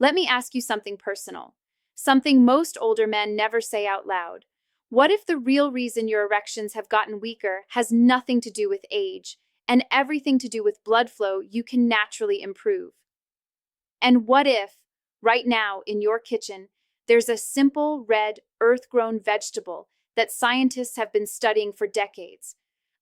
Let me ask you something personal, something most older men never say out loud. What if the real reason your erections have gotten weaker has nothing to do with age and everything to do with blood flow you can naturally improve? And what if, right now in your kitchen, there's a simple red earth-grown vegetable that scientists have been studying for decades,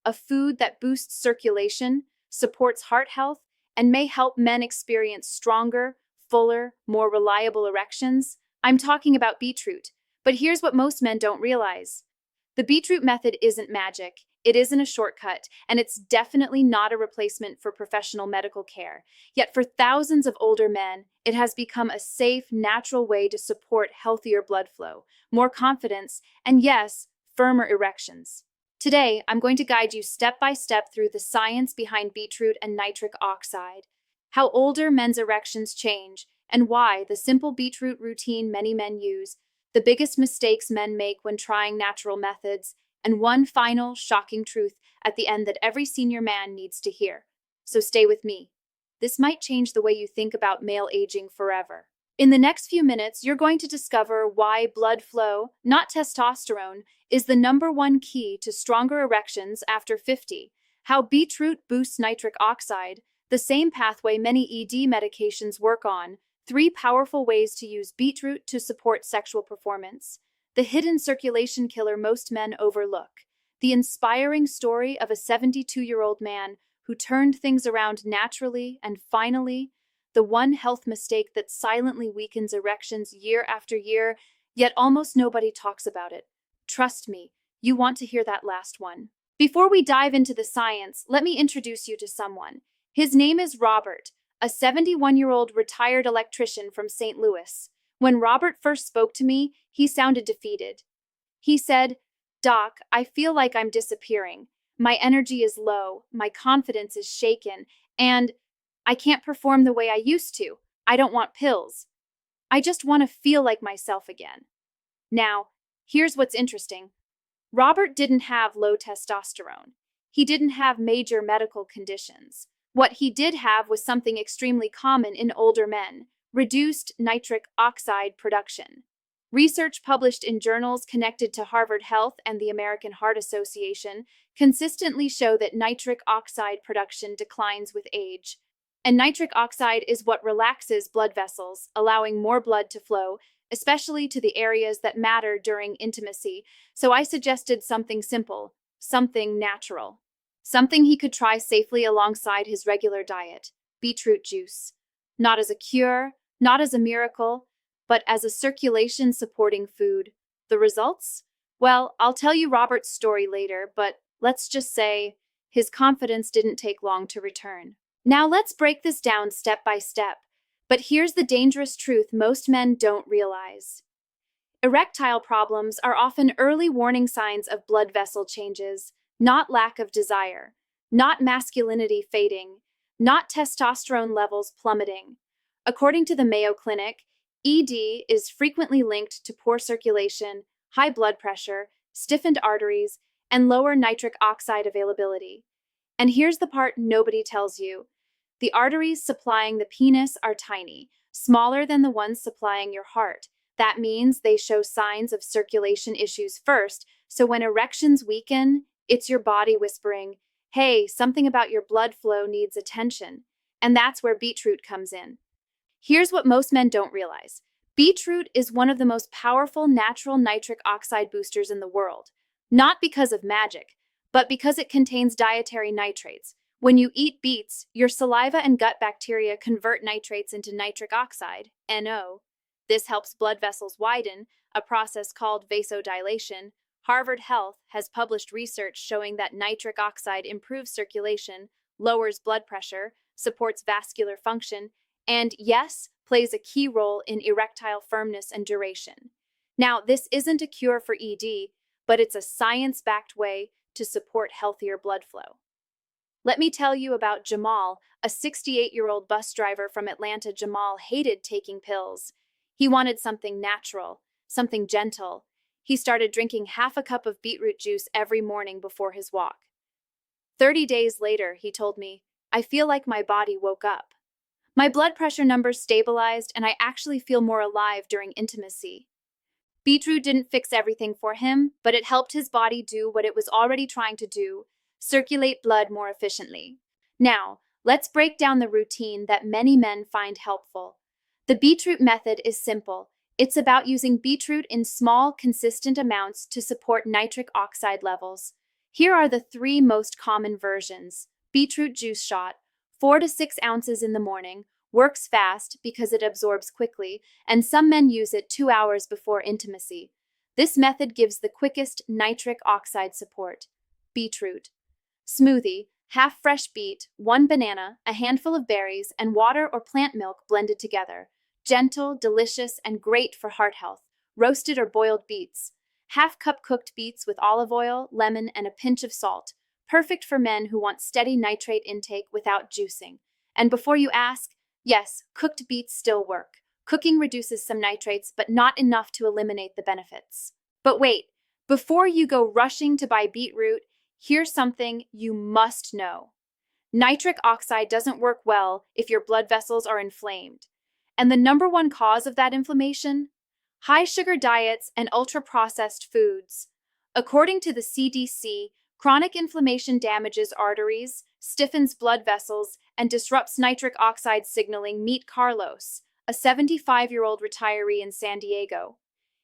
a food that boosts circulation, supports heart health, and may help men experience stronger, fuller, more reliable erections? I'm talking about beetroot, but here's what most men don't realize. The beetroot method isn't magic, it isn't a shortcut, and it's definitely not a replacement for professional medical care. Yet for thousands of older men, it has become a safe, natural way to support healthier blood flow, more confidence, and yes, firmer erections. Today, I'm going to guide you step by step through the science behind beetroot and nitric oxide, how older men's erections change, and why the simple beetroot routine many men use, the biggest mistakes men make when trying natural methods, and one final, shocking truth at the end that every senior man needs to hear. So stay with me. This might change the way you think about male aging forever. In the next few minutes, you're going to discover why blood flow, not testosterone, is the #1 key to stronger erections after 50, how beetroot boosts nitric oxide, the same pathway many ED medications work on, 3 powerful ways to use beetroot to support sexual performance, the hidden circulation killer most men overlook, the inspiring story of a 72-year-old man who turned things around naturally, and finally, the one health mistake that silently weakens erections year after year, yet almost nobody talks about it. Trust me, you want to hear that last one. Before we dive into the science, let me introduce you to someone. His name is Robert, a 71-year-old retired electrician from St. Louis. When Robert first spoke to me, he sounded defeated. He said, "Doc, I feel like I'm disappearing. My energy is low, my confidence is shaken, and I can't perform the way I used to. I don't want pills. I just want to feel like myself again." Now, here's what's interesting. Robert didn't have low testosterone. He didn't have major medical conditions. What he did have was something extremely common in older men: reduced nitric oxide production. Research published in journals connected to Harvard Health and the American Heart Association consistently show that nitric oxide production declines with age. And nitric oxide is what relaxes blood vessels, allowing more blood to flow, especially to the areas that matter during intimacy. So I suggested something simple, something natural, something he could try safely alongside his regular diet: beetroot juice. Not as a cure, not as a miracle, but as a circulation-supporting food. The results? Well, I'll tell you Robert's story later, but let's just say his confidence didn't take long to return. Now let's break this down step by step. But here's the dangerous truth most men don't realize. Erectile problems are often early warning signs of blood vessel changes, not lack of desire, not masculinity fading, not testosterone levels plummeting. According to the Mayo Clinic, ED is frequently linked to poor circulation, high blood pressure, stiffened arteries, and lower nitric oxide availability. And here's the part nobody tells you. The arteries supplying the penis are tiny, smaller than the ones supplying your heart. That means they show signs of circulation issues first, so when erections weaken, it's your body whispering, "Hey, something about your blood flow needs attention." And that's where beetroot comes in. Here's what most men don't realize. Beetroot is one of the most powerful natural nitric oxide boosters in the world. Not because of magic, but because it contains dietary nitrates. When you eat beets, your saliva and gut bacteria convert nitrates into nitric oxide, NO. This helps blood vessels widen, a process called vasodilation. Harvard Health has published research showing that nitric oxide improves circulation, lowers blood pressure, supports vascular function, and yes, plays a key role in erectile firmness and duration. Now, this isn't a cure for ED, but it's a science-backed way to support healthier blood flow. Let me tell you about Jamal, a 68-year-old bus driver from Atlanta. Jamal hated taking pills. He wanted something natural, something gentle. He started drinking half a cup of beetroot juice every morning before his walk. 30 days later, he told me, "I feel like my body woke up. My blood pressure numbers stabilized, and I actually feel more alive during intimacy. Beetroot didn't fix everything for him, but it helped his body do what it was already trying to do: circulate blood more efficiently. Now, let's break down the routine that many men find helpful. The beetroot method is simple. It's about using beetroot in small, consistent amounts to support nitric oxide levels. Here are the three most common versions. Beetroot juice shot, 4 to 6 ounces in the morning, works fast because it absorbs quickly, and some men use it 2 hours before intimacy. This method gives the quickest nitric oxide support. Beetroot smoothie, half fresh beet, 1 banana, a handful of berries, and water or plant milk blended together. Gentle, delicious, and great for heart health. Roasted or boiled beets. Half cup cooked beets with olive oil, lemon, and a pinch of salt. Perfect for men who want steady nitrate intake without juicing. And before you ask, yes, cooked beets still work. Cooking reduces some nitrates, but not enough to eliminate the benefits. But wait, before you go rushing to buy beetroot, here's something you must know. Nitric oxide doesn't work well if your blood vessels are inflamed. And the number one cause of that inflammation? High sugar diets and ultra-processed foods. According to the CDC, chronic inflammation damages arteries, stiffens blood vessels, and disrupts nitric oxide signaling. Meet Carlos, a 75-year-old retiree in San Diego.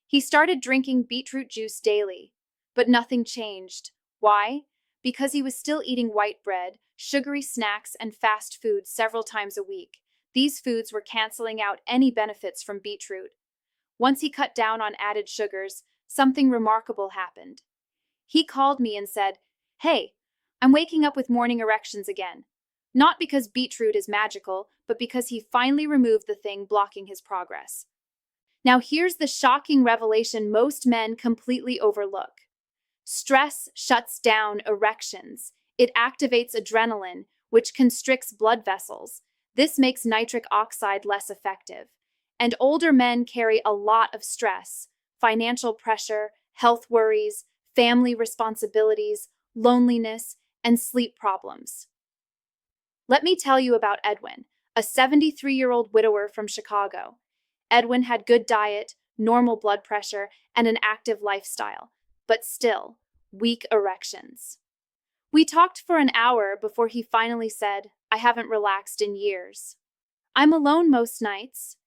He started drinking beetroot juice daily, but nothing changed. Why? Because he was still eating white bread, sugary snacks, and fast food several times a week. These foods were canceling out any benefits from beetroot. Once he cut down on added sugars, something remarkable happened. He called me and said, "Hey, I'm waking up with morning erections again." Not because beetroot is magical, but because he finally removed the thing blocking his progress. Now here's the shocking revelation most men completely overlook. Stress shuts down erections. It activates adrenaline, which constricts blood vessels. This makes nitric oxide less effective. And older men carry a lot of stress: financial pressure, health worries, family responsibilities, loneliness, and sleep problems. Let me tell you about Edwin, a 73-year-old widower from Chicago. Edwin had good diet, normal blood pressure, and an active lifestyle, but still, weak erections. We talked for an hour before he finally said, "I haven't relaxed in years. I'm alone most nights,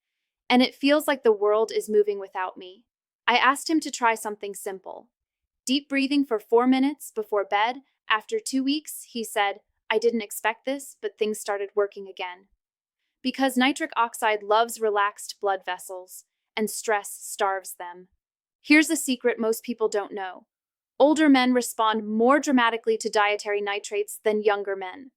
and it feels like the world is moving without me." I asked him to try something simple. Deep breathing for 4 minutes before bed. After 2 weeks, he said, "I didn't expect this, but things started working again." Because nitric oxide loves relaxed blood vessels, and stress starves them. Here's a secret most people don't know. Older men respond more dramatically to dietary nitrates than younger men.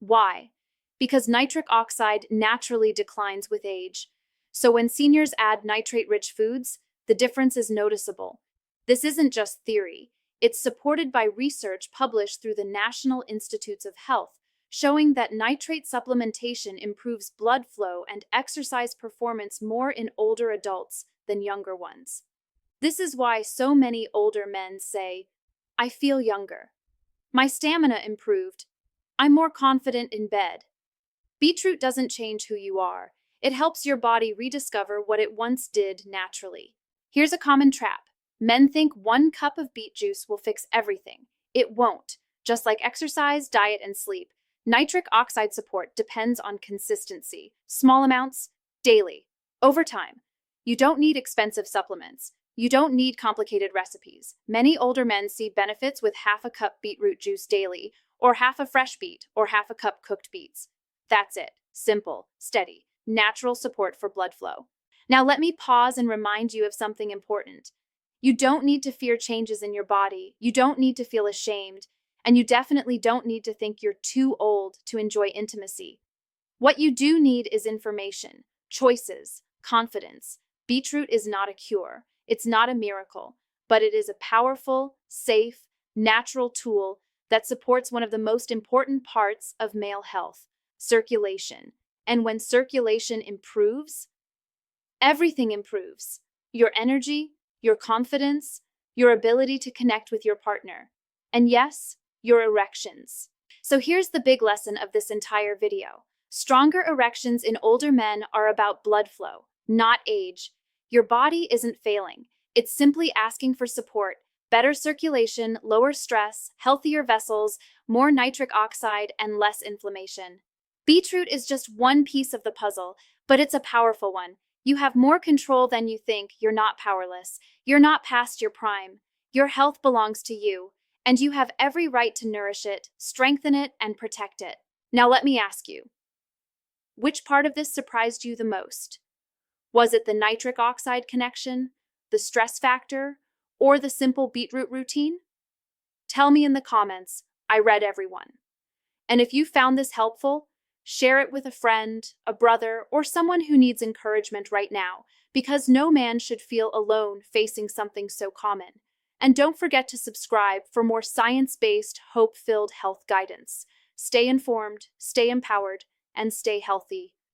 Why? Because nitric oxide naturally declines with age. So when seniors add nitrate-rich foods, the difference is noticeable. This isn't just theory. It's supported by research published through the National Institutes of Health, showing that nitrate supplementation improves blood flow and exercise performance more in older adults than younger ones. This is why so many older men say, "I feel younger. My stamina improved. I'm more confident in bed." Beetroot doesn't change who you are. It helps your body rediscover what it once did naturally. Here's a common trap. Men think 1 cup of beet juice will fix everything. It won't. Just like exercise, diet, and sleep, nitric oxide support depends on consistency. Small amounts, daily, over time. You don't need expensive supplements. You don't need complicated recipes. Many older men see benefits with half a cup beetroot juice daily, or half a fresh beet, or half a cup cooked beets. That's it. Simple, steady, natural support for blood flow. Now let me pause and remind you of something important. You don't need to fear changes in your body. You don't need to feel ashamed. And you definitely don't need to think you're too old to enjoy intimacy. What you do need is information, choices, confidence. Beetroot is not a cure. It's not a miracle, but it is a powerful, safe, natural tool that supports one of the most important parts of male health: circulation. And when circulation improves, everything improves. Your energy, your confidence, your ability to connect with your partner, and yes, your erections. So here's the big lesson of this entire video. Stronger erections in older men are about blood flow, not age. Your body isn't failing. It's simply asking for support, better circulation, lower stress, healthier vessels, more nitric oxide, and less inflammation. Beetroot is just one piece of the puzzle, but it's a powerful one. You have more control than you think. You're not powerless. You're not past your prime. Your health belongs to you, and you have every right to nourish it, strengthen it, and protect it. Now let me ask you, which part of this surprised you the most? Was it the nitric oxide connection, the stress factor, or the simple beetroot routine? Tell me in the comments. I read everyone. And if you found this helpful, share it with a friend, a brother, or someone who needs encouragement right now, because no man should feel alone facing something so common. And don't forget to subscribe for more science-based, hope-filled health guidance. Stay informed, stay empowered, and stay healthy.